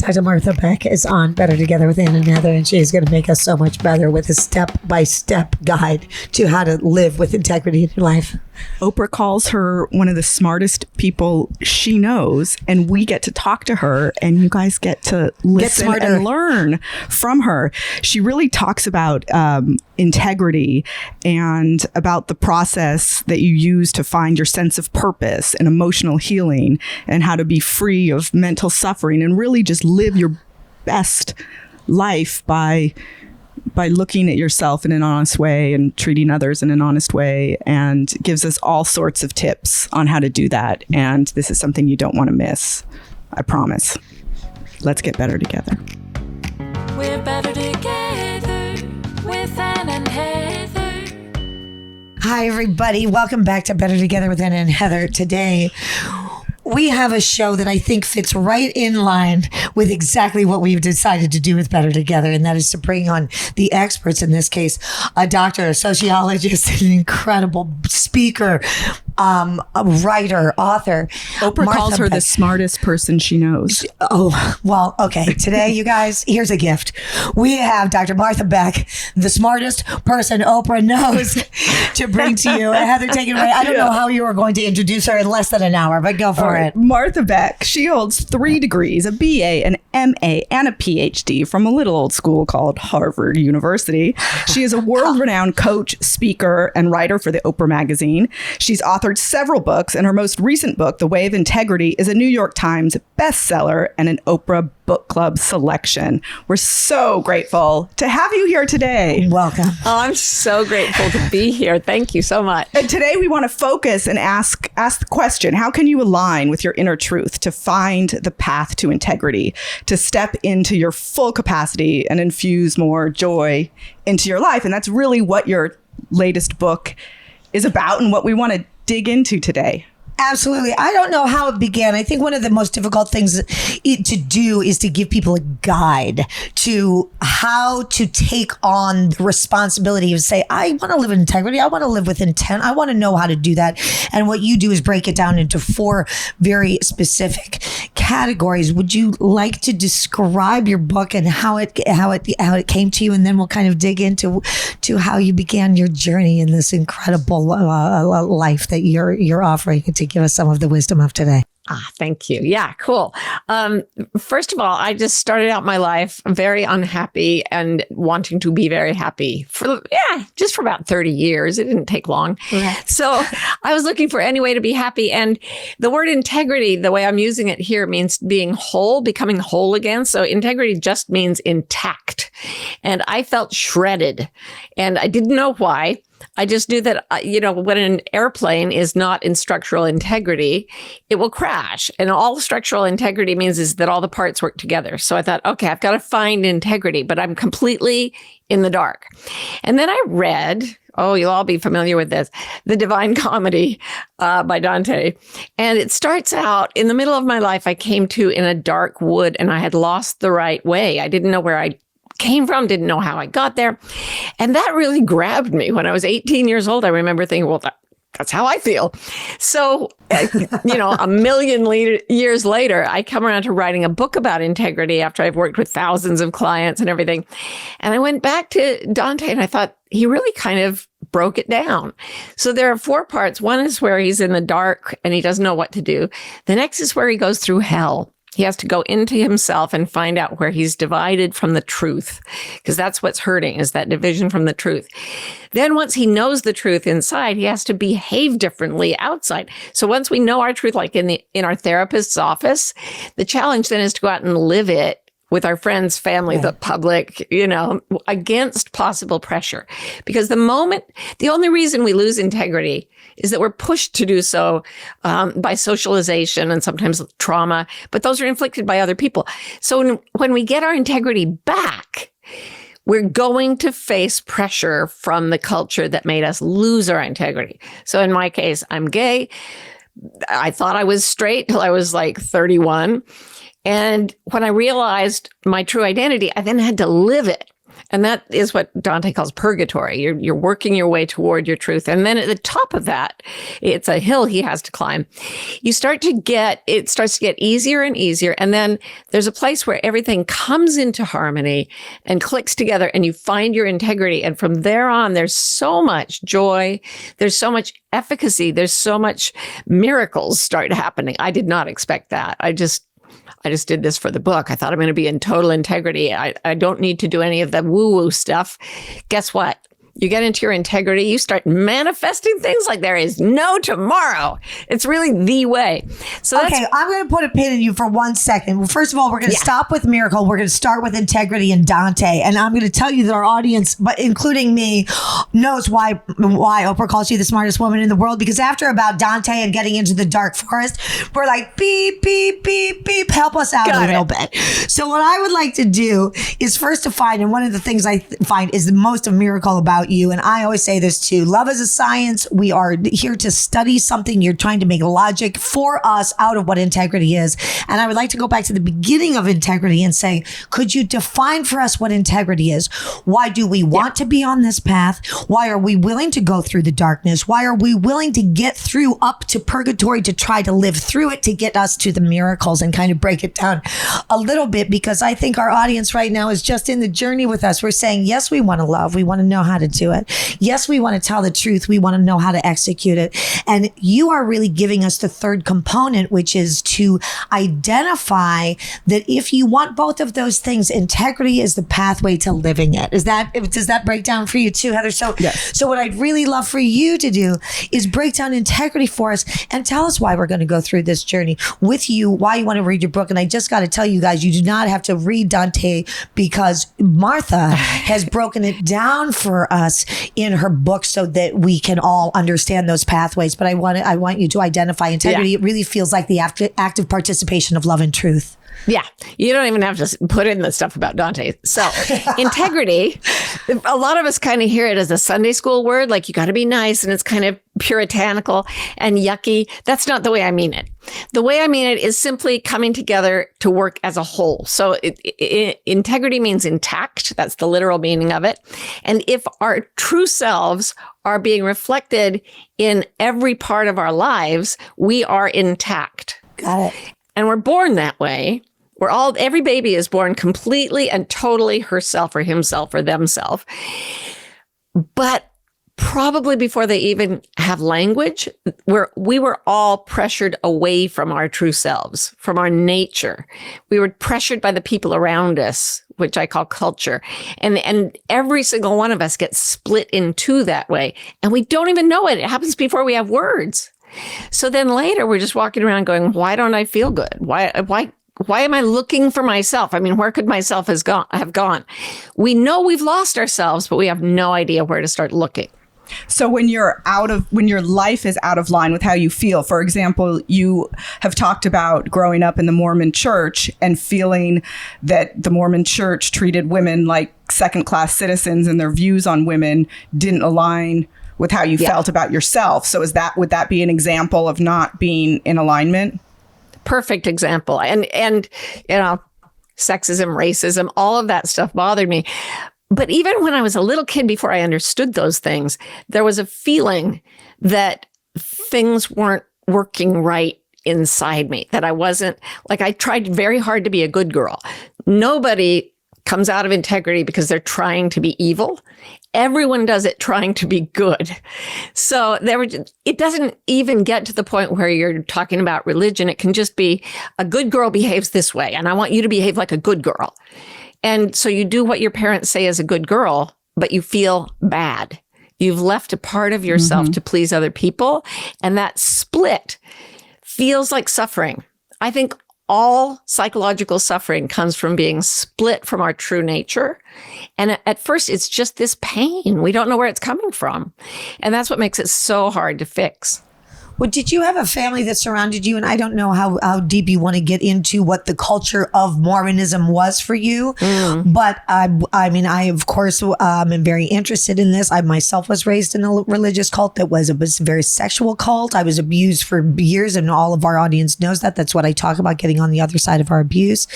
Dr. Martha Beck is on Better Together with Ann and Heather, and she's going to make us so much better with a step-by-step guide to how to live with integrity in your life. Oprah calls her one of the smartest people she knows, and we get to talk to her, and you guys get to listen and learn from her. She really talks about integrity and about the process that you use to find your sense of purpose and emotional healing, and how to be free of mental suffering and really just live your best life by looking at yourself in an honest way and treating others in an honest way, and gives us all sorts of tips on how to do that. And this is something you don't want to miss. I promise. Let's get better together. We're better together with Ann and Heather. Hi, everybody. Welcome back to Better Together with Ann and Heather. Today, we have a show that I think fits right in line with exactly what we've decided to do with Better Together, and that is to bring on the experts, in this case, a doctor, a sociologist, an incredible speaker, a writer, author. Oprah calls her the smartest person she knows. Oh, well, okay. Today, you guys, here's a gift. We have Dr. Martha Beck, the smartest person Oprah knows, to bring to you. Heather, take it away. I don't know how you are going to introduce her in less than an hour, but go for it. Martha Beck, she holds 3 degrees, a BA, an MA, and a PhD from a little old school called Harvard University. She is a world-renowned coach, speaker, and writer for the Oprah magazine. She's authored several books, and her most recent book, The Way of Integrity, is a New York Times bestseller and an Oprah Book Club selection. We're so grateful to have you here today. Welcome. Oh, I'm so grateful to be here. Thank you so much. And today we want to focus and ask the question, how can you align with your inner truth to find the path to integrity, to step into your full capacity and infuse more joy into your life? And that's really what your latest book is about and what we want to dig into today. Absolutely. I don't know how it began. I think one of the most difficult things to do is to give people a guide to how to take on the responsibility of say, I want to live in integrity. I want to live with intent. I want to know how to do that. And what you do is break it down into 4 very specific categories. Would you like to describe your book and how it came to you? And then we'll kind of dig into how you began your journey in this incredible life that you're offering to give us some of the wisdom of today. Thank you. Yeah, cool. First of all, I just started out my life very unhappy and wanting to be very happy just for about 30 years. It didn't take long. Right. So I was looking for any way to be happy. And the word integrity, the way I'm using it here, means being whole, becoming whole again. So integrity just means intact. And I felt shredded, and I didn't know why. I just knew that, when an airplane is not in structural integrity, it will crash. And all structural integrity means is that all the parts work together. So I thought, okay, I've got to find integrity, but I'm completely in the dark. And then I read, you'll all be familiar with this, The Divine Comedy by Dante. And it starts out, in the middle of my life, I came to in a dark wood, and I had lost the right way. I didn't know where I came from, didn't know how I got there. And that really grabbed me. When I was 18 years old, I remember thinking, well, that's how I feel. So, a million years later, I come around to writing a book about integrity after I've worked with thousands of clients and everything. And I went back to Dante, and I thought he really kind of broke it down. So there are 4 parts. One is where he's in the dark and he doesn't know what to do. The next is where he goes through hell. He has to go into himself and find out where he's divided from the truth, because that's what's hurting, is that division from the truth. Then once he knows the truth inside, he has to behave differently outside. So once we know our truth, like in our therapist's office, the challenge then is to go out and live it with our friends, family, the public, against possible pressure. Because the only reason we lose integrity is that we're pushed to do so by socialization and sometimes trauma, but those are inflicted by other people. So when we get our integrity back, we're going to face pressure from the culture that made us lose our integrity. So in my case, I'm gay. I thought I was straight till I was like 31. And when I realized my true identity, I then had to live it. And that is what Dante calls purgatory. You're working your way toward your truth. And then at the top of that, it's a hill he has to climb. It starts to get easier and easier. And then there's a place where everything comes into harmony and clicks together and you find your integrity. And from there on, there's so much joy. There's so much efficacy. There's so much miracles start happening. I did not expect that. I just did this for the book. I thought I'm going to be in total integrity. I don't need to do any of the woo-woo stuff. Guess what? You get into your integrity, you start manifesting things like there is no tomorrow. It's really the way. So okay, I'm going to put a pin in you for 1 second. Well, first of all, we're going to stop with miracle. We're going to start with integrity and Dante. And I'm going to tell you that our audience, but including me, knows why Oprah calls you the smartest woman in the world. Because after about Dante and getting into the dark forest, we're like, beep, beep, beep, beep, help us out a little bit. So what I would like to do is first to find, and one of the things I find is the most a miracle about you, and I always say this too, love is a science. We are here to study something. You're trying to make logic for us out of what integrity is. And I would like to go back to the beginning of integrity and say, could you define for us what integrity is? Why do we want to be on this path? Why are we willing to go through the darkness? Why are we willing to get through up to purgatory to try to live through it to get us to the miracles and kind of break it down a little bit? Because I think our audience right now is just in the journey with us. We're saying, yes, we want to love. We want to know how to do it. Yes, we want to tell the truth. We want to know how to execute it. And you are really giving us the third component, which is to identify that if you want both of those things, integrity is the pathway to living it. Does that break down for you too, Heather? So, so what I'd really love for you to do is break down integrity for us and tell us why we're going to go through this journey with you, why you want to read your book. And I just got to tell you guys, you do not have to read Dante because Martha has broken it down for us in her book so that we can all understand those pathways. But I want you to identify integrity. It really feels like the active participation of love and truth. Yeah, you don't even have to put in the stuff about Dante. So integrity, a lot of us kind of hear it as a Sunday school word, like you got to be nice and it's kind of puritanical and yucky. That's not the way I mean it. The way I mean it is simply coming together to work as a whole. So integrity means intact. That's the literal meaning of it. And if our true selves are being reflected in every part of our lives, we are intact. Got it. And we're born that way. Every baby is born completely and totally herself or himself or themself. But probably before they even have language, we were all pressured away from our true selves, from our nature. We were pressured by the people around us, which I call culture. And every single one of us gets split in two that way. And we don't even know it. It happens before we have words. So then later we're just walking around going, why don't I feel good? Why am I looking for myself? I mean, where could myself have gone? We know we've lost ourselves, but we have no idea where to start looking. So when your life is out of line with how you feel, for example, you have talked about growing up in the Mormon church and feeling that the Mormon church treated women like second-class citizens and their views on women didn't align with how you felt about yourself. So would that be an example of not being in alignment? Perfect example. And sexism, racism, all of that stuff bothered me. But even when I was a little kid, before I understood those things, there was a feeling that things weren't working right inside me, that I wasn't, like I tried very hard to be a good girl. Nobody comes out of integrity because they're trying to be evil. Everyone does it trying to be good. So it doesn't even get to the point where you're talking about religion. It can just be a good girl behaves this way, and I want you to behave like a good girl. And so you do what your parents say is a good girl, but you feel bad. You've left a part of yourself to please other people, and that split feels like suffering. I think all psychological suffering comes from being split from our true nature. And at first, it's just this pain. We don't know where it's coming from. And that's what makes it so hard to fix. Well, did you have a family that surrounded you? And I don't know how deep you want to get into what the culture of Mormonism was for you. But I mean, I, of course, am very interested in this. I myself was raised in a religious cult that was a very sexual cult. I was abused for years, and all of our audience knows that. That's what I talk about, getting on the other side of our abuse.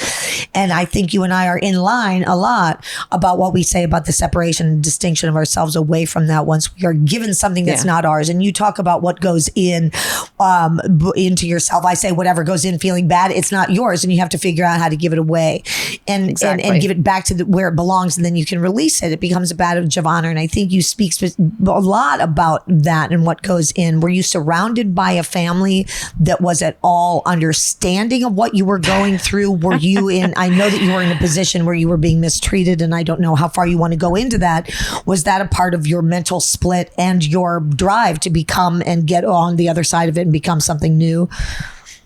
And I think you and I are in line a lot about what we say about the separation and distinction of ourselves away from that once we are given something that's not ours. And you talk about what goes into yourself. I say whatever goes in feeling bad, it's not yours, and you have to figure out how to give it away and give it back to where it belongs, and then you can release it. It becomes a badge of honor. And I think you speak a lot about that and what goes in. Were you surrounded by a family that was at all understanding of what you were going through? Were you in, I know that you were in a position where you were being mistreated, and I don't know how far you want to go into that. Was that a part of your mental split and your drive to become and get on the other side of it and become something new?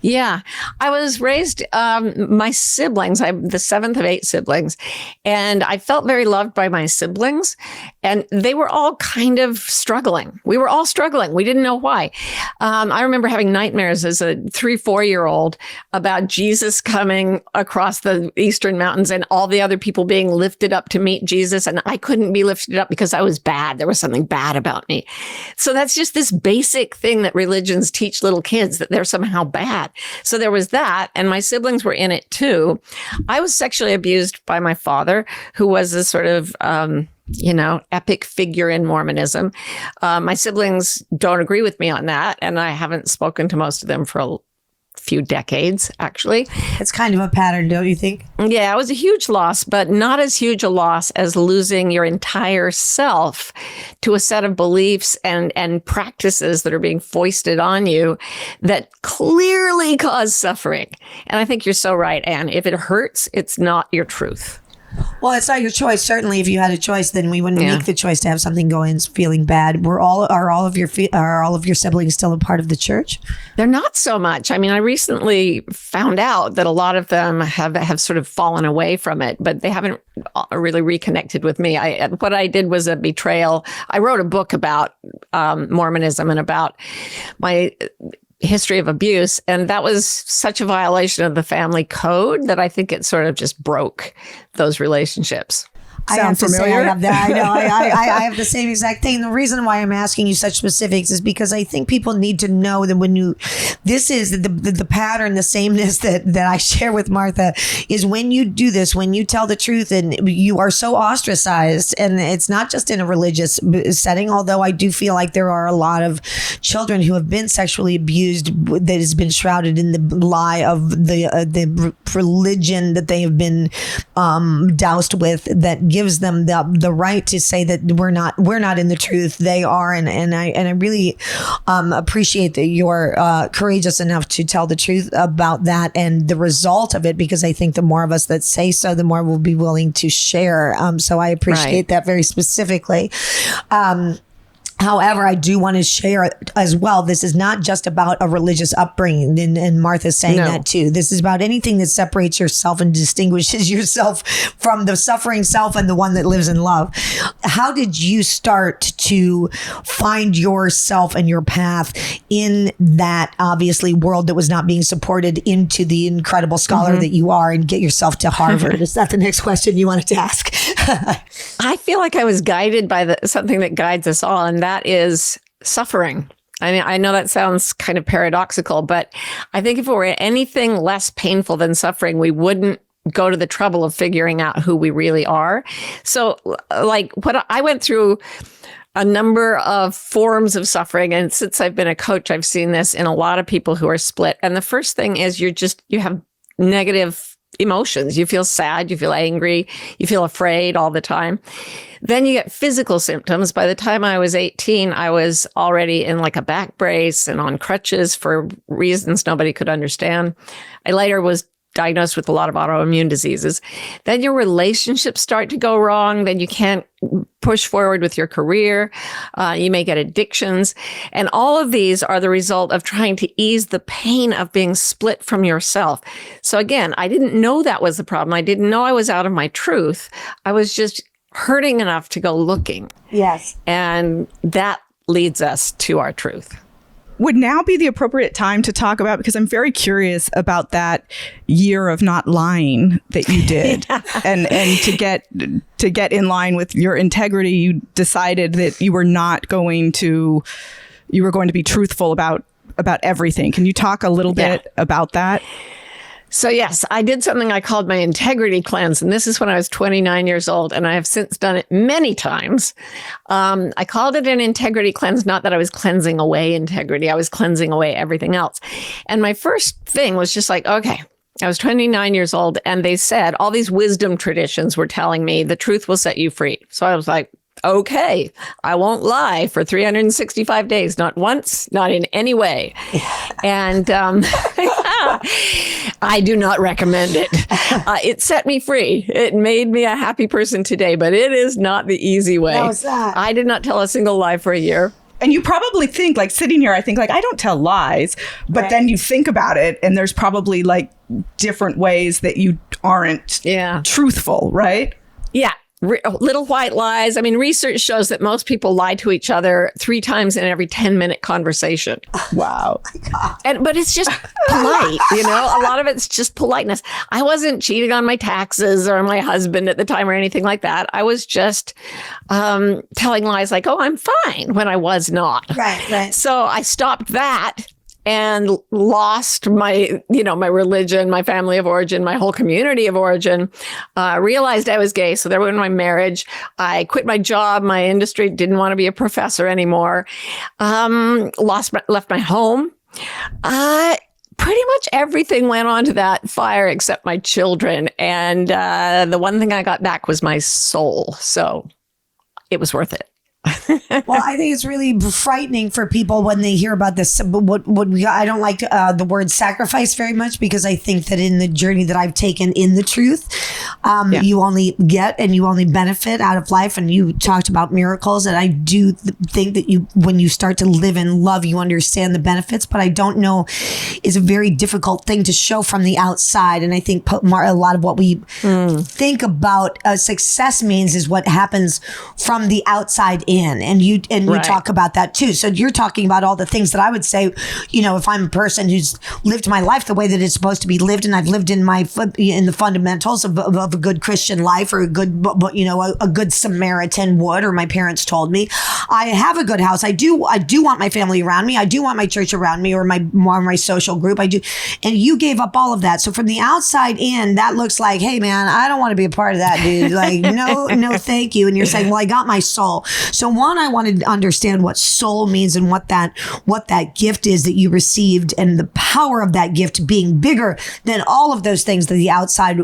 Yeah, I was raised, my siblings, I'm the seventh of 8 siblings, and I felt very loved by my siblings, and they were all kind of struggling. We were all struggling. We didn't know why. I remember having nightmares as a 3-4-year-old about Jesus coming across the Eastern Mountains and all the other people being lifted up to meet Jesus, and I couldn't be lifted up because I was bad. There was something bad about me. So that's just this basic thing that religions teach little kids, that they're somehow bad. So there was that, and my siblings were in it too. I was sexually abused by my father, who was a sort of, epic figure in Mormonism. My siblings don't agree with me on that, and I haven't spoken to most of them for a few decades, actually. It's kind of a pattern, don't you think? Yeah, it was a huge loss, but not as huge a loss as losing your entire self to a set of beliefs and practices that are being foisted on you that clearly cause suffering. And I think you're so right, Anne. If it hurts, it's not your truth. Well, it's not your choice. Certainly, if you had a choice, then we wouldn't make the choice to have something go in feeling bad. Are all of your siblings still a part of the church? They're not so much. I mean, I recently found out that a lot of them have sort of fallen away from it, but they haven't really reconnected with me. What I did was a betrayal. I wrote a book about Mormonism and about my history of abuse. And that was such a violation of the family code that I think it sort of just broke those relationships. Sound familiar? Say I have that. I know. I have the same exact thing. The reason why I'm asking you such specifics is because I think people need to know that this is the pattern, the sameness that I share with Martha is when you do this, when you tell the truth and you are so ostracized, and it's not just in a religious setting, although I do feel like there are a lot of children who have been sexually abused that has been shrouded in the lie of the religion that they have been doused with, that gives them the right to say that we're not in the truth. They are, and I really appreciate that you're courageous enough to tell the truth about that and the result of it, because I think the more of us that say so, the more we'll be willing to share. So I appreciate that very specifically. However, I do want to share as well, this is not just about a religious upbringing, and Martha's saying that too. This is about anything that separates yourself and distinguishes yourself from the suffering self and the one that lives in love. How did you start to find yourself and your path in that obviously world that was not being supported into the incredible scholar that you are, and get yourself to Harvard? Is that the next question you wanted to ask? I feel like I was guided by something that guides us all, and that is suffering. I mean, I know that sounds kind of paradoxical, but I think if it were anything less painful than suffering, we wouldn't go to the trouble of figuring out who we really are. So, like, what I went through a number of forms of suffering, and since I've been a coach, I've seen this in a lot of people who are split. And the first thing is you have negative emotions. You feel sad, you feel angry, you feel afraid all the time. Then you get physical symptoms. By the time I was 18, I was already in like a back brace and on crutches for reasons nobody could understand. I later was diagnosed with a lot of autoimmune diseases. Then your relationships start to go wrong. Then you can't push forward with your career. You may get addictions. And all of these are the result of trying to ease the pain of being split from yourself. So again, I didn't know that was the problem. I didn't know I was out of my truth. I was just hurting enough to go looking. Yes. And that leads us to our truth. would now be the appropriate time to talk about, because I'm very curious about that year of not lying that you did. and to get in line with your integrity, you decided that you were going to be truthful about everything. Can you talk a little bit about that? So yes, I did something I called my integrity cleanse. And this is when I was 29 years old. And I have since done it many times. I called it an integrity cleanse, not that I was cleansing away integrity. I was cleansing away everything else. And my first thing was just like, okay, I was 29 years old. And they said all these wisdom traditions were telling me the truth will set you free. So I was like, okay, I won't lie for 365 days, not once, not in any way. And I do not recommend it. It set me free. It made me a happy person today, but it is not the easy way. How's that? I did not tell a single lie for a year. And you probably think, like, sitting here, I think, like, I don't tell lies, but then you think about it, and there's probably, like, different ways that you aren't truthful, right? Yeah. Little white lies. I mean, research shows that most people lie to each other 3 times in every 10-minute conversation. Wow. But it's just polite, you know? A lot of it's just politeness. I wasn't cheating on my taxes or my husband at the time or anything like that. I was just telling lies like, oh, I'm fine, when I was not. Right. So I stopped that and lost my, my religion, my family of origin, my whole community of origin, realized I was gay. So there went my marriage. I quit my job, my industry, didn't want to be a professor anymore. Left my home. Pretty much everything went onto that fire except my children. And the one thing I got back was my soul. So it was worth it. Well, I think it's really frightening for people when they hear about this. I don't like the word sacrifice very much, because I think that in the journey that I've taken in the truth, you only get and you only benefit out of life. And you talked about miracles, and I do think that when you start to live in love, you understand the benefits. But I don't know, it's a very difficult thing to show from the outside. And I think a lot of what we think about success means is what happens from the outside in. And you talk about that too. So you're talking about all the things that I would say, if I'm a person who's lived my life the way that it's supposed to be lived, and I've lived in the fundamentals of a good Christian life, or a good Samaritan would, or my parents told me, I have a good house. I do want my family around me. I do want my church around me, or my social group. I do. And you gave up all of that. So from the outside in, that looks like, hey man, I don't want to be a part of that, dude. Like, no, thank you. And you're saying, well, I got my soul. So one, I wanted to understand what soul means and what that gift is that you received, and the power of that gift being bigger than all of those things that the outside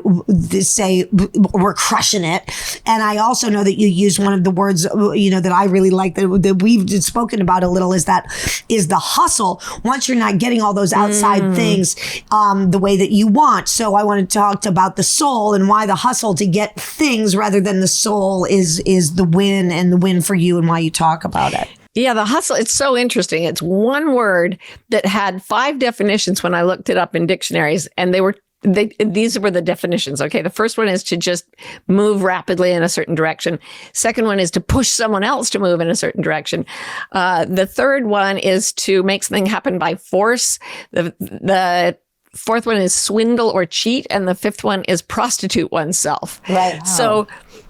say we're crushing it. And I also know that you use one of the words, that I really like that we've spoken about a little, is the hustle. Once you're not getting all those outside things the way that you want. So I want to talk about the soul and why the hustle to get things rather than the soul is the win, and the win for you, and why you talk about it. Yeah, the hustle, it's so interesting. It's one word that had 5 definitions when I looked it up in dictionaries, and these were the definitions. Okay, the first one is to just move rapidly in a certain direction. Second one is to push someone else to move in a certain direction. The third one is to make something happen by force. The fourth one is swindle or cheat, and the fifth one is prostitute oneself. Right. So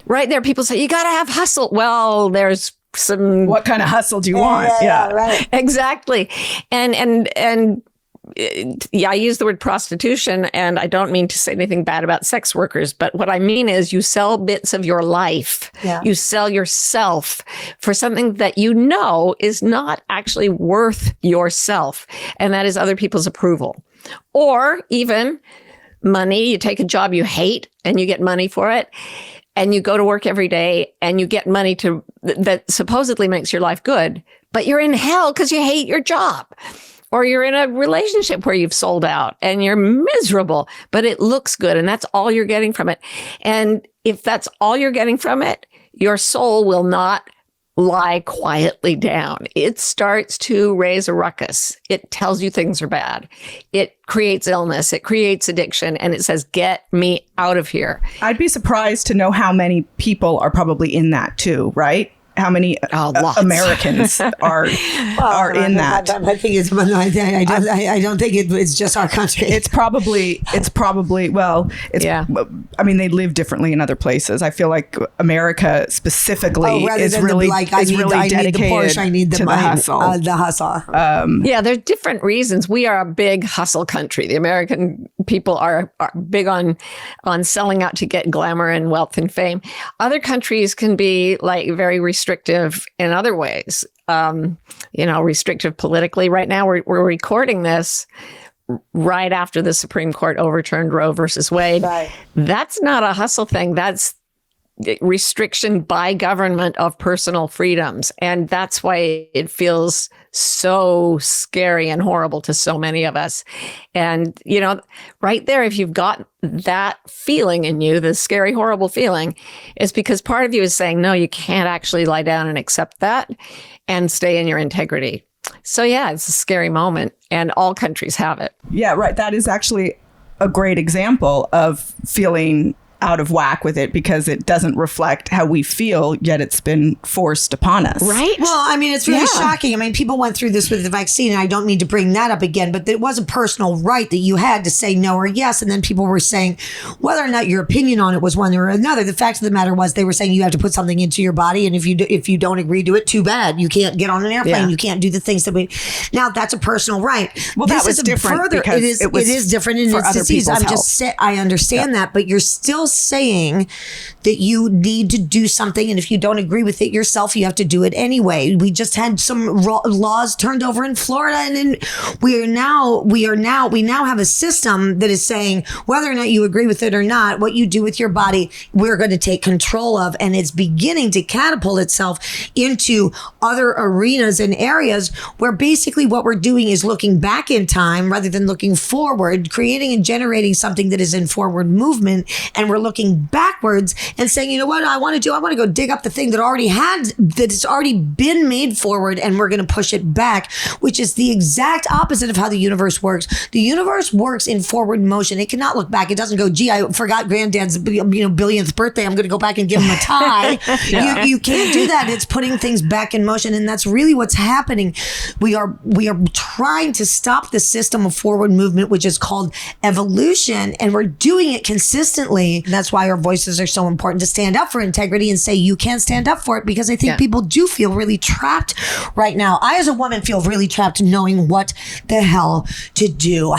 right there, people say, you got to have hustle. Well, there's some... What kind of hustle do you want? Yeah, right. Exactly. And I use the word prostitution, and I don't mean to say anything bad about sex workers, but what I mean is you sell bits of your life. Yeah. You sell yourself for something that is not actually worth yourself, and that is other people's approval. Or even money. You take a job you hate and you get money for it, and you go to work every day and you get money that supposedly makes your life good, but you're in hell because you hate your job. Or you're in a relationship where you've sold out and you're miserable, but it looks good, and that's all you're getting from it. And if that's all you're getting from it, your soul will not lie quietly down. It starts to raise a ruckus. It tells you things are bad. It creates illness. It creates addiction. And it says, get me out of here. I'd be surprised to know how many people are probably in that too, right? Lots. Americans are in that. My thing is, I don't think it's just our country. It's probably I mean, they live differently in other places. I feel like America specifically is really dedicated the Porsche, I need to the hustle. The hustle. Yeah, there's different reasons. We are a big hustle country. The American people are big on selling out to get glamour and wealth and fame. Other countries can be like very restrictive in other ways. Restrictive politically. Right now, we're recording this right after the Supreme Court overturned Roe versus Wade. Right. That's not a hustle thing. That's restriction by government of personal freedoms. And that's why it feels so scary and horrible to so many of us. And, right there, if you've got that feeling in you, the scary, horrible feeling, is because part of you is saying, no, you can't actually lie down and accept that and stay in your integrity. So yeah, it's a scary moment, and all countries have it. Yeah, right. That is actually a great example of feeling out of whack with it because it doesn't reflect how we feel, yet it's been forced upon us. Right? Well, I mean, it's really shocking. I mean, people went through this with the vaccine, and I don't mean to bring that up again, but it was a personal right that you had to say no or yes. And then people were saying whether or not your opinion on it was one or another. The fact of the matter was they were saying you have to put something into your body. And if you don't agree to it, too bad. You can't get on an airplane. Yeah. You can't do the things that we. Now, that's a personal right. Well, this that was is different because it is different in its disease. I'm just saying, I understand that, but you're still saying that you need to do something, and if you don't agree with it yourself, you have to do it anyway. We just had some laws turned over in Florida, and we now have a system that is saying whether or not you agree with it or not, what you do with your body, we're going to take control of, and it's beginning to catapult itself into other arenas and areas where basically what we're doing is looking back in time rather than looking forward, creating and generating something that is in forward movement, and we're looking backwards and saying, you know what I want to do? I want to go dig up the thing that's already been made forward, and we're going to push it back, which is the exact opposite of how the universe works. The universe works in forward motion. It cannot look back. It doesn't go, gee, I forgot granddad's billionth birthday. I'm going to go back and give him a tie. You can't do that. It's putting things back in motion, and that's really what's happening. We are trying to stop the system of forward movement, which is called evolution, and we're doing it consistently. That's why our voices are so important, to stand up for integrity and say you can't stand up for it, because I think people do feel really trapped right now. I, as a woman, feel really trapped knowing what the hell to do.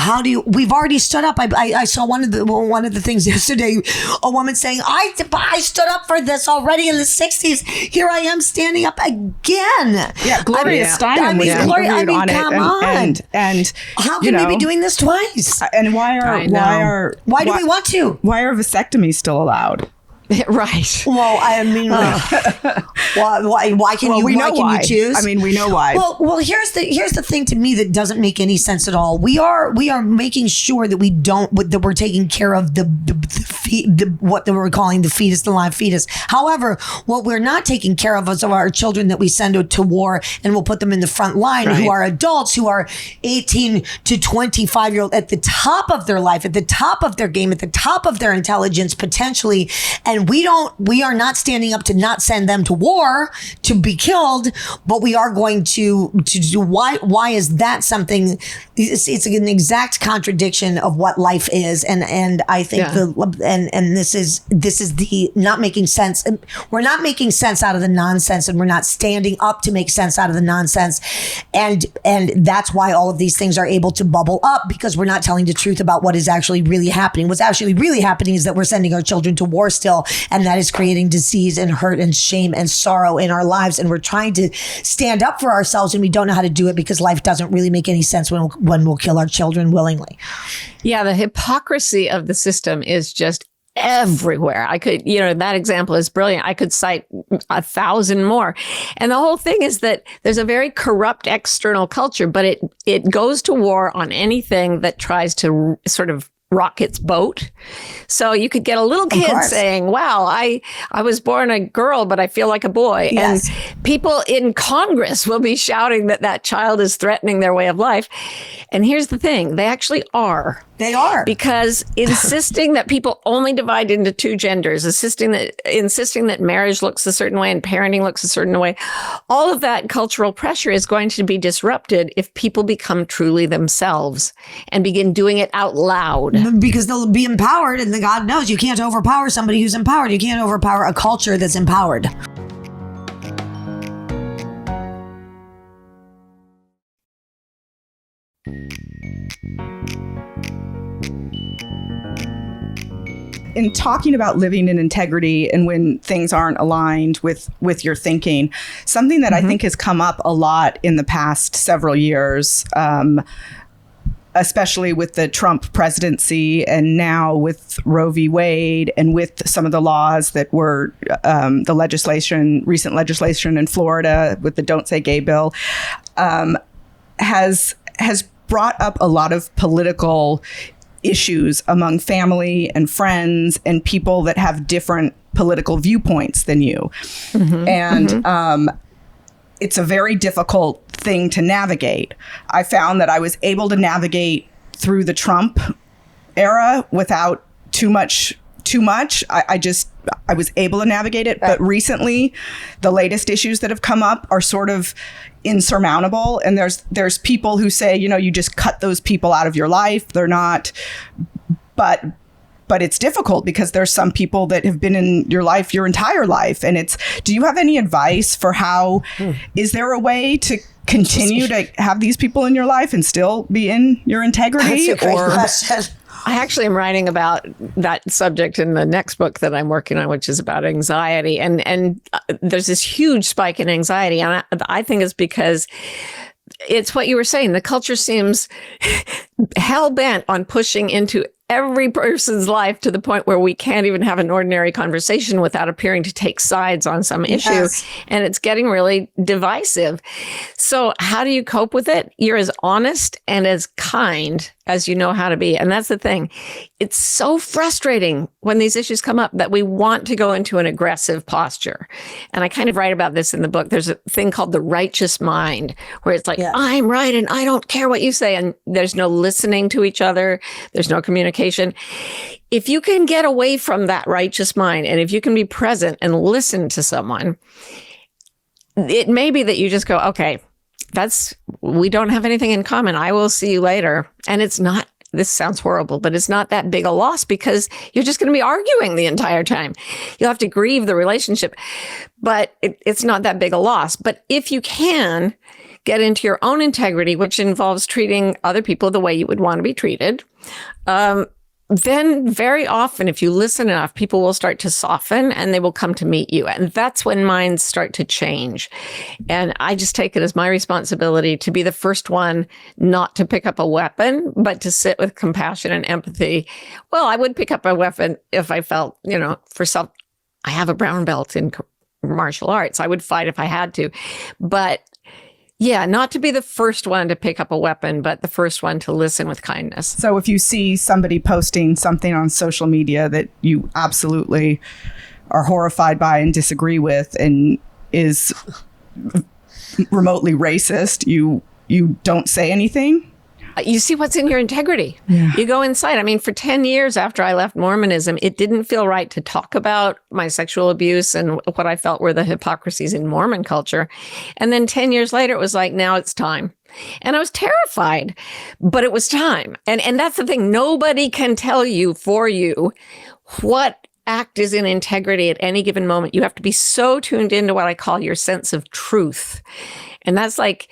We've already stood up. I saw one of the things yesterday, a woman saying, I stood up for this already in the 60s. Here I am standing up again. Yeah, Gloria Steinem was interviewed on it. And how can we be doing this twice? And why do we want to? Why are vasectomies still allowed? Right. Well, I mean, why can you choose? I mean, we know why. Well, here's the thing to me that doesn't make any sense at all. We are making sure that we're taking care of what we're calling the fetus, the live fetus. However, what we're not taking care of is our children that we send to war, and we'll put them in the front line, who are adults, who are 18 to 25-year-old, at the top of their life, at the top of their game, at the top of their intelligence potentially, and we are not standing up to not send them to war to be killed, but we are going to do. Why is that something? It's an exact contradiction of what life is, and I think this is the not making sense. We're not making sense out of the nonsense, and we're not standing up to make sense out of the nonsense, and that's why all of these things are able to bubble up, because we're not telling the truth about what is actually really happening. What's actually really happening is that we're sending our children to war still. And that is creating disease and hurt and shame and sorrow in our lives. And we're trying to stand up for ourselves, and we don't know how to do it because life doesn't really make any sense when we'll kill our children willingly. Yeah, the hypocrisy of the system is just everywhere. I could, that example is brilliant. I could cite 1,000 more. And the whole thing is that there's a very corrupt external culture, but it goes to war on anything that tries to sort of rock its boat. So you could get a little kid saying, wow, I was born a girl, but I feel like a boy. Yes. And people in Congress will be shouting that child is threatening their way of life. And here's the thing, they actually are. They are. Because insisting that people only divide into two genders, insisting that marriage looks a certain way and parenting looks a certain way, all of that cultural pressure is going to be disrupted if people become truly themselves and begin doing it out loud. Because they'll be empowered, and God knows you can't overpower somebody who's empowered. You can't overpower a culture that's empowered. In talking about living in integrity and when things aren't aligned with your thinking, something that I think has come up a lot in the past several years, especially with the Trump presidency and now with Roe v. Wade and with some of the laws that were recent legislation in Florida with the Don't Say Gay bill, has brought up a lot of political issues among family and friends and people that have different political viewpoints than you. And it's a very difficult thing to navigate. I found that I was able to navigate through the Trump era without too much. I was able to navigate it. But recently, the latest issues that have come up are sort of insurmountable. And there's people who say, you just cut those people out of your life. They're not. But it's difficult because there's some people that have been in your life your entire life. And do you have any advice for how, is there a way to continue to have these people in your life and still be in your integrity? That's a great question. I actually am writing about that subject in the next book that I'm working on, which is about anxiety. And there's this huge spike in anxiety. And I think it's because it's what you were saying. The culture seems hell-bent on pushing into every person's life to the point where we can't even have an ordinary conversation without appearing to take sides on some issue. Yes. And it's getting really divisive. So how do you cope with it? You're as honest and as kind as you know how to be. And that's the thing. It's so frustrating when these issues come up that we want to go into an aggressive posture. And I kind of write about this in the book. There's a thing called the righteous mind, where it's like, I'm right and I don't care what you say. And there's no listening to each other. There's no communication. If you can get away from that righteous mind, and if you can be present and listen to someone, it may be that you just go, okay, we don't have anything in common. I will see you later. And it's not, this sounds horrible, but it's not that big a loss because you're just going to be arguing the entire time. You'll have to grieve the relationship, but it's not that big a loss. But if you can get into your own integrity, which involves treating other people the way you would want to be treated, then very often, if you listen enough, people will start to soften and they will come to meet you. And that's when minds start to change. And I just take it as my responsibility to be the first one not to pick up a weapon, but to sit with compassion and empathy. Well, I would pick up a weapon if I felt, I have a brown belt in martial arts. I would fight if I had to. But yeah, not to be the first one to pick up a weapon, but the first one to listen with kindness. So if you see somebody posting something on social media that you absolutely are horrified by and disagree with and is remotely racist, you don't say anything? You see what's in your integrity. Yeah. You go inside. I mean, for 10 years after I left Mormonism, it didn't feel right to talk about my sexual abuse and what I felt were the hypocrisies in Mormon culture. And then 10 years later, it was like, now it's time. And I was terrified, but it was time. And that's the thing. Nobody can tell you for you what act is in integrity at any given moment. You have to be so tuned into what I call your sense of truth. And that's like,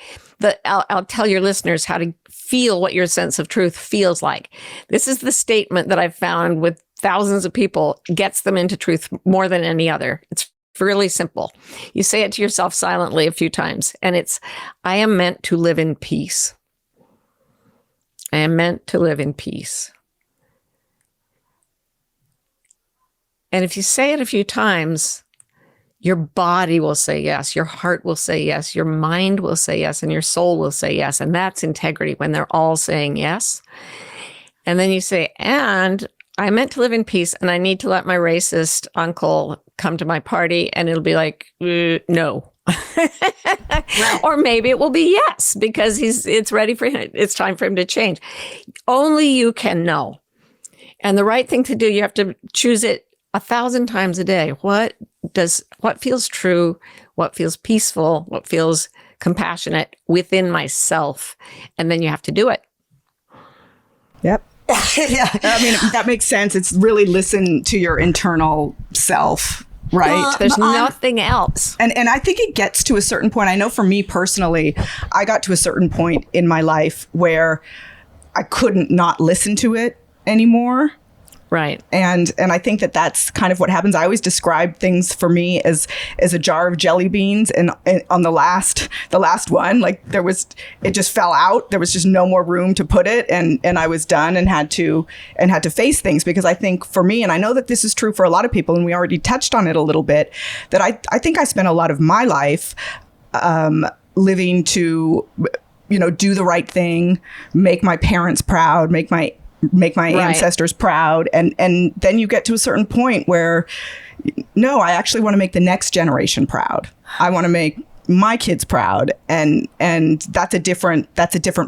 I'll tell your listeners how to feel what your sense of truth feels like. This is the statement that I've found with thousands of people gets them into truth more than any other. It's really simple. You say it to yourself silently a few times, and it's, I am meant to live in peace. I am meant to live in peace. And if you say it a few times, your body will say yes, your heart will say yes, your mind will say yes, and your soul will say yes. And that's integrity, when they're all saying yes. And then you say, and I meant to live in peace, and I need to let my racist uncle come to my party. And it'll be like, no, Or maybe it will be yes, because it's ready for him. It's time for him to change. Only you can know. And the right thing to do, you have to choose it 1,000 times a day. What feels true? What feels peaceful? What feels compassionate within myself? And then you have to do it. Yep. Yeah. I mean, that makes sense. It's really listen to your internal self, right? There's nothing else. And I think it gets to a certain point. I know for me personally, I got to a certain point in my life where I couldn't not listen to it anymore. Right. And I think that's kind of what happens. I always describe things for me as a jar of jelly beans, and on the last one, like it just fell out. There was just no more room to put it, and I was done and had to face things, because I think for me, and I know that this is true for a lot of people, and we already touched on it a little bit, that I think I spent a lot of my life living to, do the right thing, make my parents proud, make my right. ancestors proud. And then you get to a certain point where, no, I actually want to make the next generation proud. I want to make my kids proud. And that's a different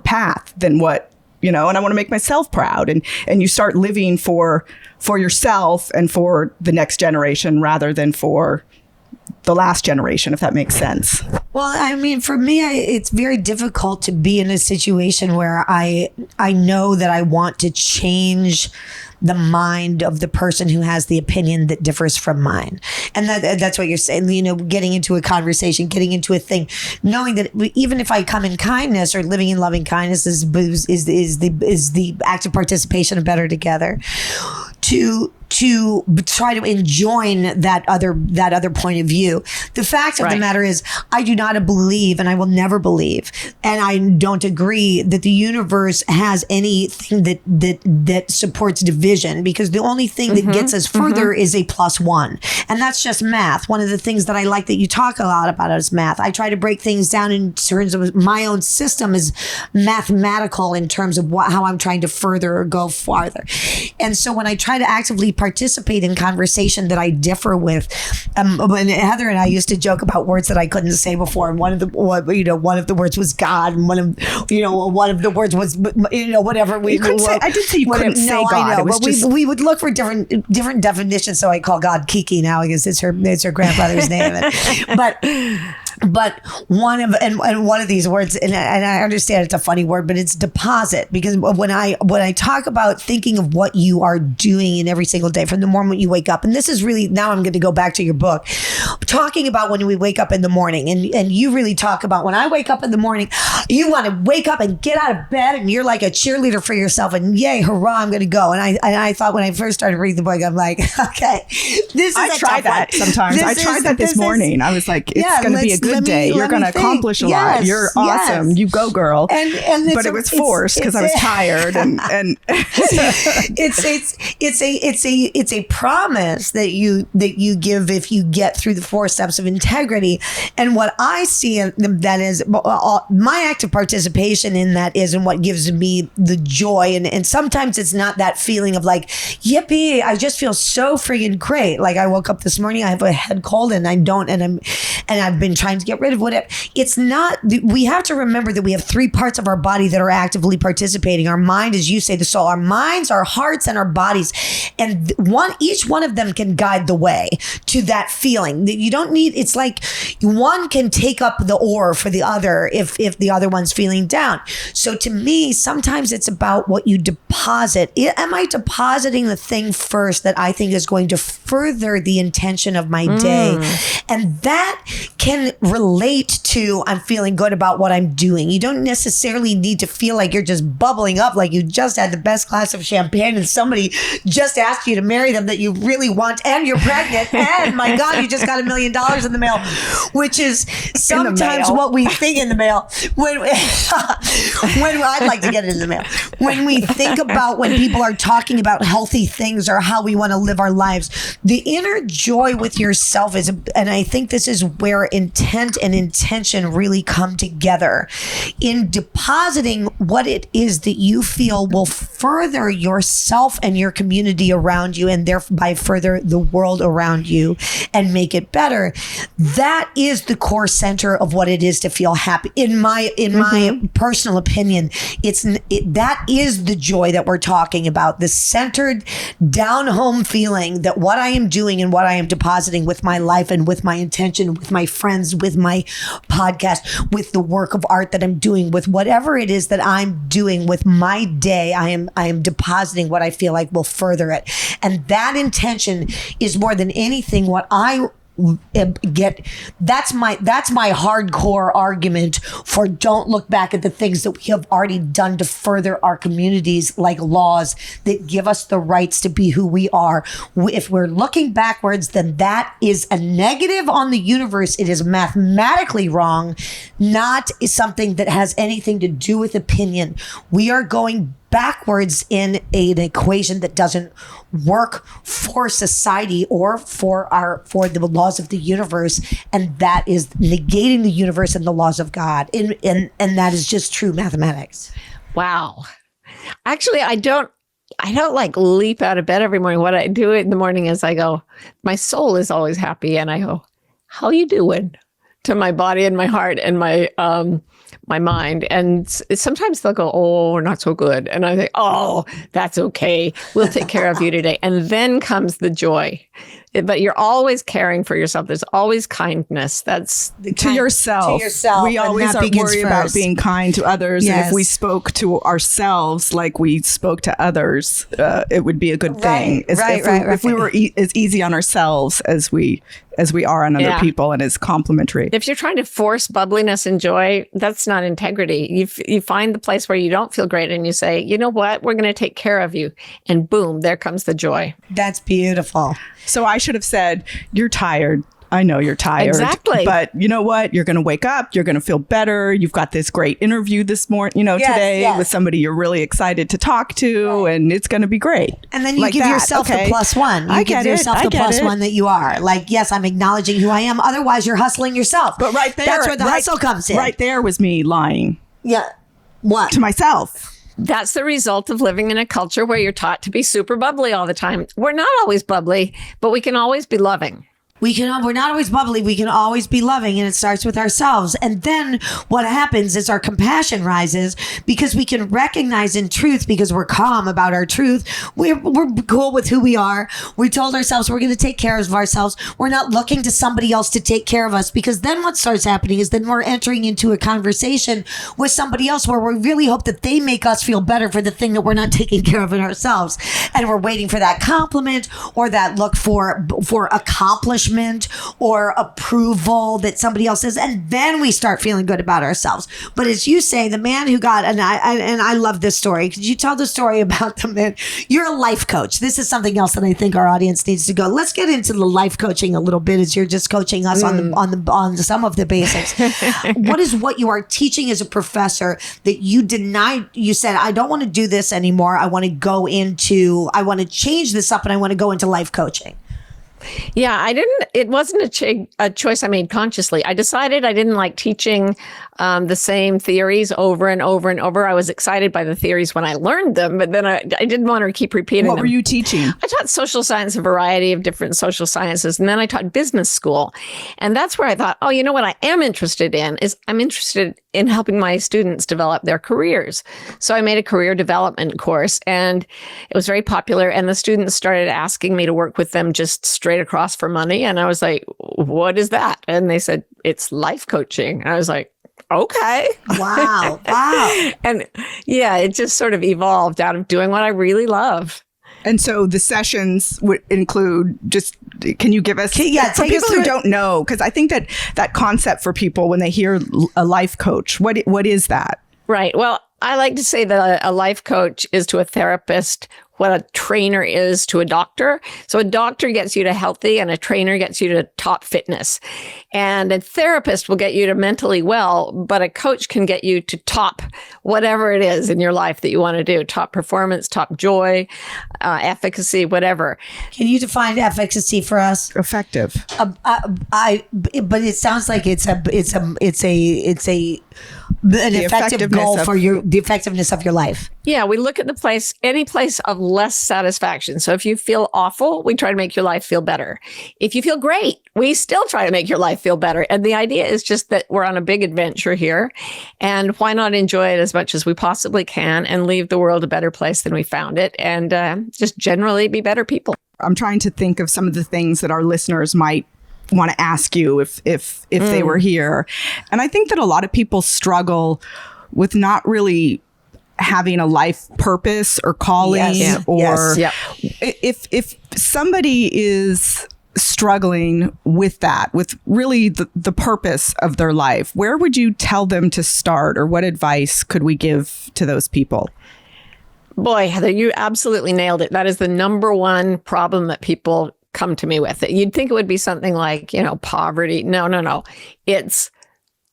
path than what, and I want to make myself proud. And you start living for yourself and for the next generation rather than for the last generation, if that makes sense. Well, I mean, for me, it's very difficult to be in a situation where I know that I want to change the mind of the person who has the opinion that differs from mine. And that's what you're saying, getting into a conversation, getting into a thing, knowing that even if I come in kindness or living in loving kindness is the active participation of Better Together, to try to enjoin that other point of view. The fact of the matter is, I do not believe, and I will never believe, and I don't agree that the universe has anything that supports division, because the only thing that gets us further is a +1. And that's just math. One of the things that I like that you talk a lot about is math. I try to break things down in terms of my own system is mathematical in terms of how I'm trying to further or go farther. And so when I try to actively participate in conversation that I differ with, when Heather and I used to joke about words that I couldn't say before, and one of the words was God, and one of the words was whatever we couldn't say. I did say you couldn't say God. I know, it was but we would look for different definitions. So I call God Kiki now because it's her grandfather's name. But one of these words, and I understand it's a funny word, but it's deposit, because when I talk about thinking of what you are doing in every single day from the moment you wake up, and this is really, now I'm going to go back to your book, talking about when we wake up in the morning, and you really talk about when I wake up in the morning, you want to wake up and get out of bed, and you're like a cheerleader for yourself, and yay, hurrah, I'm going to go. And I thought when I first started reading the book, I'm like, okay, this is I try that sometimes. I tried that this morning. I was like, it's going to be a good day. You're going to accomplish a lot. You're awesome. You go, girl. But it was forced because I was tired. And it's a promise that you give if you get through the 4 steps of integrity. And what I see that is my active participation in that is, and what gives me the joy. And sometimes it's not that feeling of like, yippee, I just feel so friggin' great. Like I woke up this morning, I have a head cold and I've been trying to get rid of whatever. It's not, we have to remember that we have 3 parts of our body that are actively participating. Our mind, as you say, the soul, our minds, our hearts, and our bodies. And each one of them can guide the way to that feeling. You don't need, it's like one can take up the oar for the other if the other one's feeling down. So to me, sometimes it's about what you deposit. Am I depositing the thing first that I think is going to further the intention of my day? And that can relate to, I'm feeling good about what I'm doing. You don't necessarily need to feel like you're just bubbling up like you just had the best glass of champagne and somebody just asked you to marry them that you really want, and you're pregnant, and my God, you just got $1 million in the mail, which is sometimes what we think in the mail. When I'd like to get it in the mail. When we think about when people are talking about healthy things or how we want to live our lives, the inner joy with yourself is, and I think this is where where intent and intention really come together in depositing what it is that you feel will further yourself and your community around you, and thereby further the world around you and make it better. That is the core center of what it is to feel happy. In my personal opinion, that is the joy that we're talking about, the centered down home feeling that what I am doing and what I am depositing with my life and with my intention, with my friends, with my podcast, with the work of art that I'm doing, with whatever it is that I'm doing with my day, I am depositing what I feel like will further it. And that intention is more than anything what I get. That's my hardcore argument for don't look back at the things that we have already done to further our communities, like laws that give us the rights to be who we are. If we're looking backwards, then that is a negative on the universe. It is mathematically wrong, not something that has anything to do with opinion. We are going backwards in an equation that doesn't work for society or for the laws of the universe, and that is negating the universe and the laws of God, and that is just true mathematics. Wow. Actually, I don't like leap out of bed every morning. What I do in the morning is I go, my soul is always happy, and I go, how you doing? To my body and my heart and my mind. And sometimes they'll go, oh, not so good. And I think, oh, that's okay. We'll take care of you today. And then comes the joy. But you're always caring for yourself. There's always kindness. That's to yourself. We always are worried about being kind to others. Yes. And if we spoke to ourselves like we spoke to others, it would be a good thing. If we were as easy on ourselves as we are on other people, and as complimentary. If you're trying to force bubbliness and joy, that's not integrity. You find the place where you don't feel great and you say, you know what, we're going to take care of you. And boom, there comes the joy. That's beautiful. So I should have said, you're tired. I know you're tired. Exactly. But you know what? You're going to wake up. You're going to feel better. You've got this great interview this morning, today with somebody you're really excited to talk to, and it's going to be great. And then you give yourself the +1. You give yourself the +1 that you are. Like, yes, I'm acknowledging who I am. Otherwise, you're hustling yourself. But right there, that's where the hustle comes in. Right there was me lying. Yeah. What? To myself. That's the result of living in a culture where you're taught to be super bubbly all the time. We're not always bubbly, but we can always be loving. We're not always bubbly. We can always be loving, and it starts with ourselves. And then what happens is our compassion rises because we can recognize in truth, because we're calm about our truth. We're cool with who we are. We told ourselves we're going to take care of ourselves. We're not looking to somebody else to take care of us, because then what starts happening is then we're entering into a conversation with somebody else where we really hope that they make us feel better for the thing that we're not taking care of in ourselves. And we're waiting for that compliment or that look for accomplishment or approval that somebody else says, and then we start feeling good about ourselves. But as you say, the man who got, and I love this story. Could you tell the story about the man? You're a life coach. This is something else that I think our audience needs to go. Let's get into the life coaching a little bit, as you're just coaching us on some of the basics. What is what you are teaching as a professor that you denied? You said, I don't want to do this anymore. I want to change this up, and I want to go into life coaching. Yeah, it wasn't a choice I made consciously. I decided I didn't like teaching the same theories over and over and over. I was excited by the theories when I learned them, but then I didn't want to keep repeating them. What were you teaching? I taught social science, a variety of different social sciences, and then I taught business school. And that's where I thought, oh, you know what I am interested in is I'm interested in helping my students develop their careers. So I made a career development course, and it was very popular. And the students started asking me to work with them just straight across for money. And I was like, what is that? And they said, it's life coaching. And I was like, okay. Wow. And yeah, it just sort of evolved out of doing what I really love. And so the sessions would include can you give us, for people who don't know, because I think that concept for people when they hear a life coach, what is that? Right. Well, I like to say that a life coach is to a therapist what a trainer is to a doctor. So a doctor gets you to healthy and a trainer gets you to top fitness. And a therapist will get you to mentally well, but a coach can get you to top whatever it is in your life that you want to do. Top performance, top joy, efficacy, whatever. Can you define efficacy for us? Effective. But it sounds like it's an effective goal for the effectiveness of your life. Yeah, we look at any place of less satisfaction. So if you feel awful, we try to make your life feel better. If you feel great, we still try to make your life feel better. And the idea is just that we're on a big adventure here. And why not enjoy it as much as we possibly can and leave the world a better place than we found it, and just generally be better people. I'm trying to think of some of the things that our listeners might want to ask you if they were here. And I think that a lot of people struggle with not really having a life purpose or calling, if somebody is struggling with that, with really the purpose of their life, where would you tell them to start, or what advice could we give to those people? Boy, Heather, you absolutely nailed it. That is the number one problem that people come to me with. You'd think it would be something like, poverty. No. It's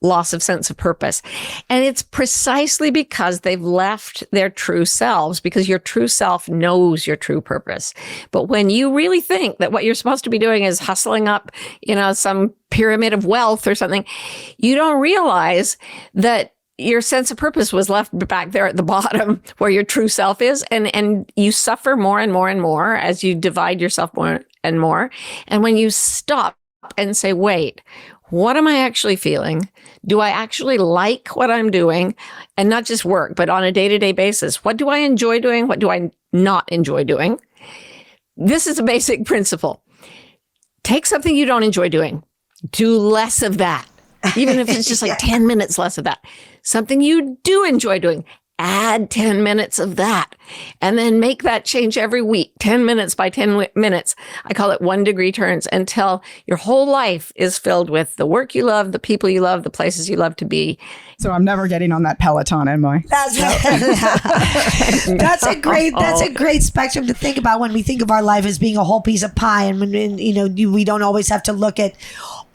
loss of sense of purpose. And it's precisely because they've left their true selves, because your true self knows your true purpose. But when you really think that what you're supposed to be doing is hustling up, some pyramid of wealth or something, you don't realize that your sense of purpose was left back there at the bottom where your true self is. And you suffer more and more and more as you divide yourself more and more. And when you stop and say, wait, what am I actually feeling? Do I actually like what I'm doing? And not just work, but on a day-to-day basis. What do I enjoy doing? What do I not enjoy doing? This is a basic principle. Take something you don't enjoy doing. Do less of that. Even if it's just like 10 minutes less of that. Something you do enjoy doing, add 10 minutes of that. And then make that change every week, 10 minutes by 10 minutes. I call it 1 degree turns, until your whole life is filled with the work you love, the people you love, the places you love to be. So I'm never getting on that Peloton, am I? That's a great spectrum to think about when we think of our life as being a whole piece of pie. And when, we don't always have to look at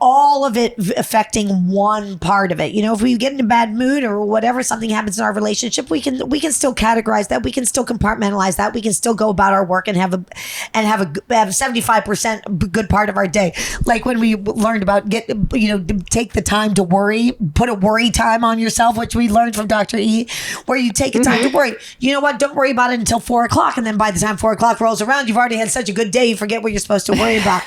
all of it affecting one part of it. If we get in a bad mood or whatever, something happens in our relationship, we can still categorize that. We can still compartmentalize that. We can still go about our work and have a 75% good part of our day. Like when we learned about take the time to worry, put a worry time on yourself, which we learned from Dr. E, where you take the time to worry. You know what? Don't worry about it until 4:00. And then by the time 4:00 rolls around, you've already had such a good day, you forget what you're supposed to worry about.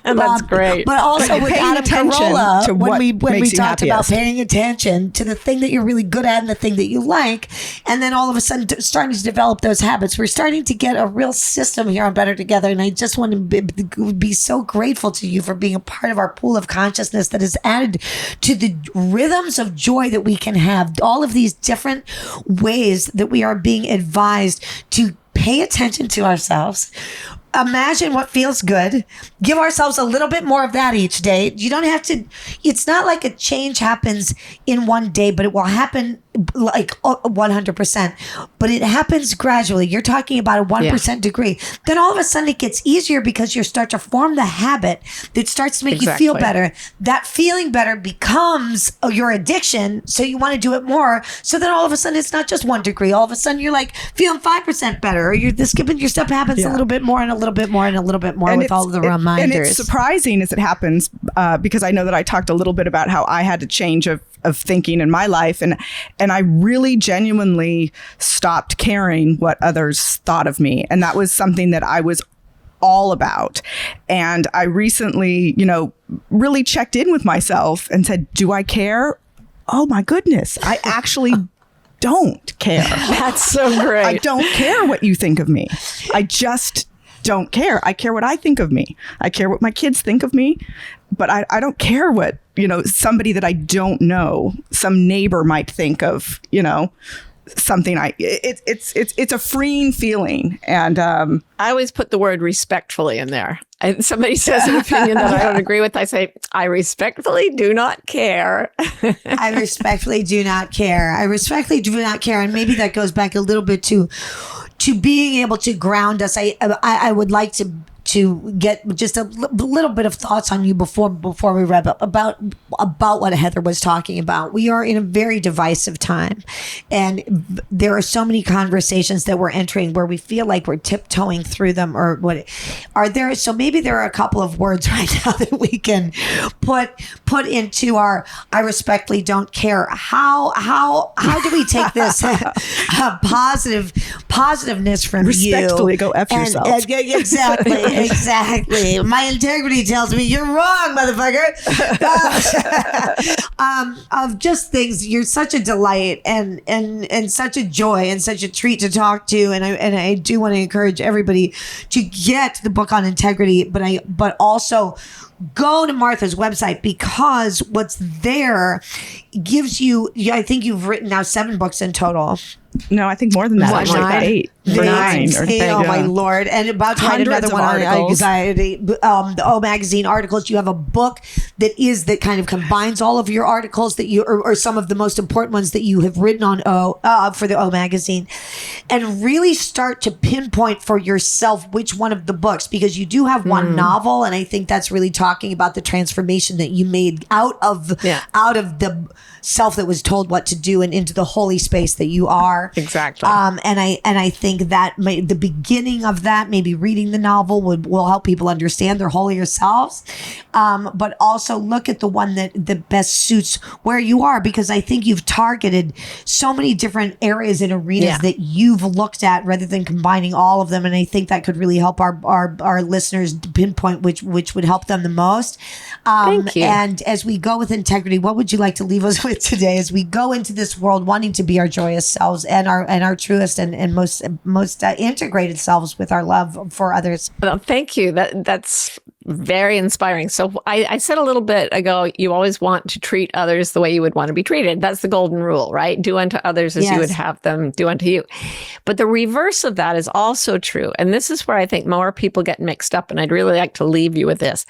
That's great. But also with Adam Carolla, when we talked about happiest. paying attention to the thing that you're really good at and the thing that you like, and then all of a sudden starting to develop those habits, we're starting to get a real system here on Better Together. And I just want to be so grateful to you for being a part of our pool of consciousness that has added to the rhythms of joy that we can have. All of these different ways that we are being advised to pay attention to ourselves. Imagine what feels good. Give ourselves a little bit more of that each day. You don't have to, it's not like a change happens in one day, but it will happen like 100%. But it happens gradually. You're talking about a 1% degree. Then all of a sudden it gets easier because you start to form the habit that starts to make you feel better. That feeling better becomes your addiction. So you want to do it more. So then all of a sudden it's not just 1 degree. All of a sudden you're like feeling 5% better. Or your step happens a little bit more and a little bit more and a little bit more, and with all of the reminders. And it's surprising as it happens because I know that I talked a little bit about how I had a change of thinking in my life, and I really genuinely stopped caring what others thought of me, and that was something that I was all about. And I recently, really checked in with myself and said, do I care? Oh my goodness, I actually don't care. That's so great. I don't care what you think of me. I just don't care. I care what I think of me. I care what my kids think of me, but I don't care what, somebody that I don't know, some neighbor might think of, something. It's a freeing feeling. And I always put the word respectfully in there. Somebody says an opinion that I don't agree with, I say, I respectfully do not care. I respectfully do not care. I respectfully do not care. And maybe that goes back a little bit to being able to ground us. I would like to get just a little bit of thoughts on you before we wrap up about what Heather was talking about. We are in a very divisive time, and there are so many conversations that we're entering where we feel like we're tiptoeing through them, or what are there. So maybe there are a couple of words right now that we can put into our I respectfully don't care. How do we take this positiveness from respectfully go F yourself? Exactly. My integrity tells me you're wrong, motherfucker. Of just things, you're such a delight and such a joy and such a treat to talk to. And I do want to encourage everybody to get the book on integrity, but also go to Martha's website, because what's there gives you, I think you've written now 7 books in total. No, I think more than that. What, Actually, 9? 8. 9. Oh my Lord. And about to write another one on anxiety. The O Magazine articles. You have a book that kind of combines all of your articles that you, or some of the most important ones that you have written on for the O Magazine, and really start to pinpoint for yourself which one of the books, because you do have one novel, and I think that's really talking about the transformation that you made out of the self that was told what to do and into the holy space that you are. Exactly. And I think that the beginning of that, maybe reading the novel will help people understand their holier selves. But also look at the one that best suits where you are, because I think you've targeted so many different areas and arenas that you've looked at rather than combining all of them. And I think that could really help our listeners pinpoint which would help them the most. Thank you. And as we go with integrity, what would you like to leave us with today as we go into this world wanting to be our joyous selves and our truest and most integrated selves with our love for others? Well, thank you. That's very inspiring. So I said a little bit ago, you always want to treat others the way you would want to be treated. That's the golden rule, right? Do unto others as you would have them do unto you. But the reverse of that is also true. And this is where I think more people get mixed up. And I'd really like to leave you with this.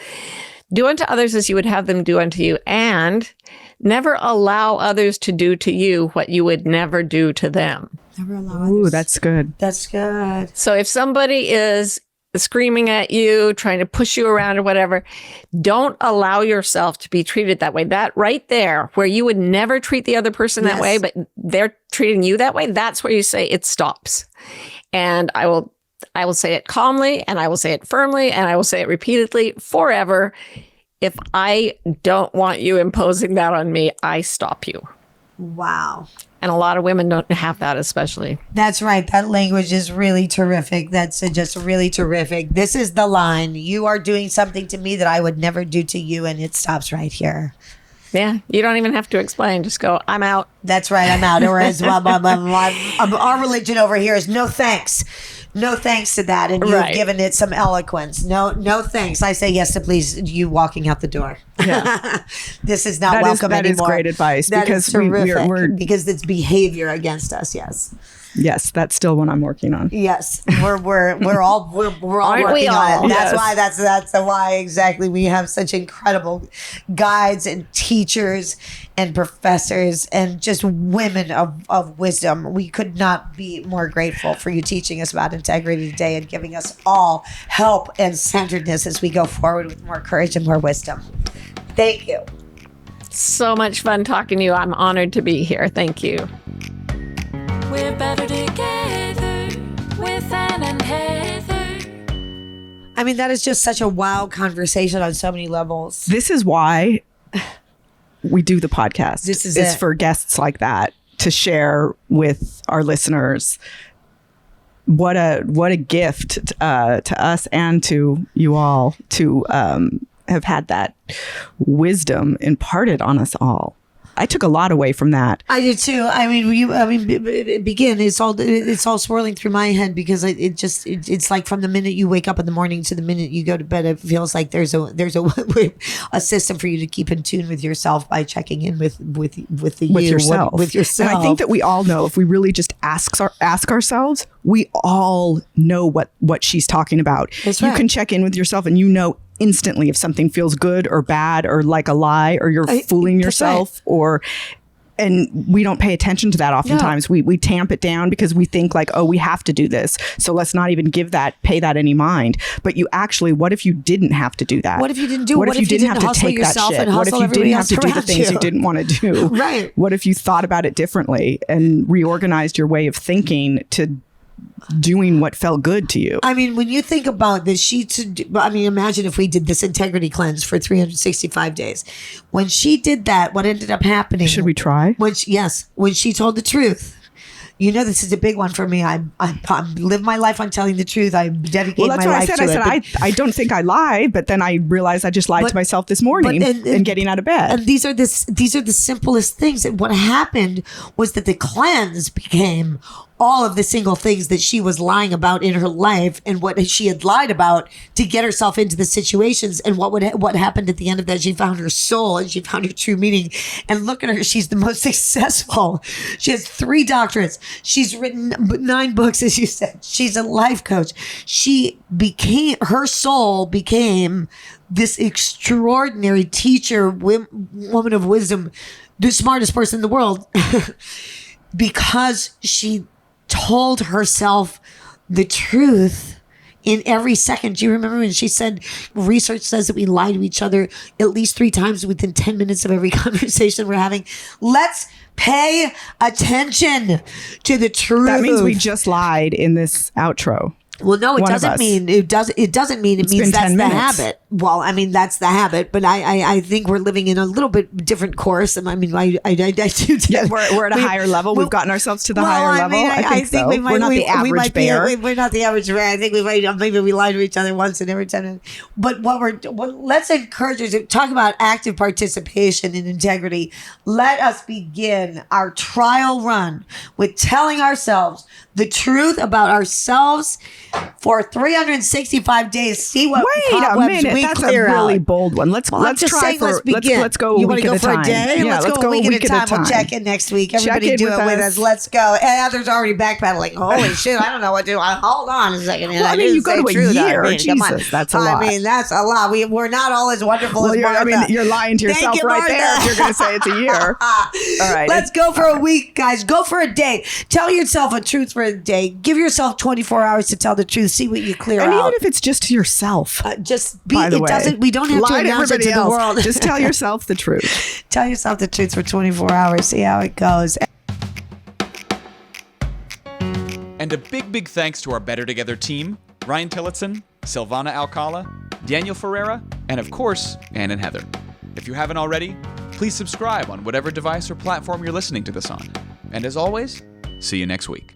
Do unto others as you would have them do unto you, and never allow others to do to you what you would never do to them. Never allow Ooh, others. that's good. That's good. So if somebody is screaming at you, trying to push you around or whatever, don't allow yourself to be treated that way. That right there, where you would never treat the other person that way, but they're treating you that way, that's where you say it stops. And I will say it calmly, and I will say it firmly, and I will say it repeatedly forever. If I don't want you imposing that on me, I stop you. Wow. And a lot of women don't have that, especially. That's right. That language is really terrific. That's just really terrific. This is the line. You are doing something to me that I would never do to you, and it stops right here. Yeah, you don't even have to explain. Just go, I'm out. That's right. I'm out. Or as our religion over here is no thanks. No thanks to that. And you've given it some eloquence. No thanks. I say yes to please you walking out the door. Yeah. This is not welcome anymore. That is great advice. That because is terrific. we're because it's behavior against us. Yes. Yes, that's still what I'm working on. Yes, we're all working on it. That's why exactly we have such incredible guides and teachers and professors and just women of wisdom. We could not be more grateful for you teaching us about integrity today and giving us all help and centeredness as we go forward with more courage and more wisdom. Thank you. So much fun talking to you. I'm honored to be here. Thank you. We're better together with Ann and Heather. I mean, that is just such a wild conversation on so many levels. This is why we do the podcast. This is it's for guests like that to share with our listeners. What a gift to us and to you all to have had that wisdom imparted on us all. I took a lot away from that. I did too. I mean, begin. It's all swirling through my head because it's like from the minute you wake up in the morning to the minute you go to bed, it feels like there's a system for you to keep in tune with yourself by checking in with yourself. And I think that we all know, if we really just ask ourselves, we all know what she's talking about. That's right. You can check in with yourself, and you know instantly if something feels good or bad or like a lie or you're fooling yourself, or And we don't pay attention to that oftentimes. No. We tamp it down because we think like, oh, we have to do this. So let's not even pay that any mind. But you actually, what if you didn't have to do that? What if you didn't do? What if you didn't have to take that shit? What if you didn't have to do the things you didn't want to do? Right. What if you thought about it differently and reorganized your way of thinking to doing what felt good to you? I mean, when you think about this, imagine if we did this integrity cleanse for 365 days. When she did that, what ended up happening? Should we try? When she told the truth. You know, this is a big one for me. I live my life on telling the truth. I dedicate my life to it. Well, that's what I said. I don't think I lie, but then I realized I just lied to myself this morning and getting out of bed. And these are the simplest things. And what happened was that the cleanse became all of the single things that she was lying about in her life and what she had lied about to get herself into the situations. And what happened at the end of that, she found her soul and she found her true meaning. And look at her. She's the most successful. She has 3 doctorates. She's written 9 books, as you said. She's a life coach. Her soul became this extraordinary teacher, woman of wisdom, the smartest person in the world, because she told herself the truth in every second. Do you remember when she said, research says that we lie to each other at least 3 times within 10 minutes of every conversation we're having? Let's pay attention to the truth. That means we just lied in this outro. Well, no, it doesn't mean it doesn't mean it means that's the habit. Well, I mean, that's the habit, but I think we're living in a little bit different course. And I mean, I do. Yeah, we're at a higher level. We've gotten ourselves to the higher level. I think so. We're not the average bear. We're not the average bear. I think maybe we lie to each other once and every time. But let's encourage you to talk about active participation in integrity. Let us begin our trial run with telling ourselves the truth about ourselves for 365 days. See what cobwebs we that's clear a really out. bold one. Let's try for. Let's go. You want to go for a day? Yeah, let's go a week at a time. We'll check in next week. Everybody do it with us. Let's go. And others already backpedaling. Holy shit! I don't know what to do. Hold on a second. Well, I mean, you go to a year. Jesus, that's a lot. I mean, that's a lot. We're not all as wonderful as Martha. I mean, you're lying to yourself right there if you're going to say it's a year. All right. Let's go for a week, guys. Go for a day. Tell yourself a truth for a day. Give yourself 24 hours to tell the truth. See what you clear out. And even if it's just to yourself. We don't have to announce it to the world. Just tell yourself the truth. Tell yourself the truth for 24 hours. See how it goes. And a big thanks to our Better Together team, Ryan Tillotson, Silvana Alcala, Daniel Ferreira, and of course, Ann and Heather. If you haven't already, please subscribe on whatever device or platform you're listening to this on. And as always, see you next week.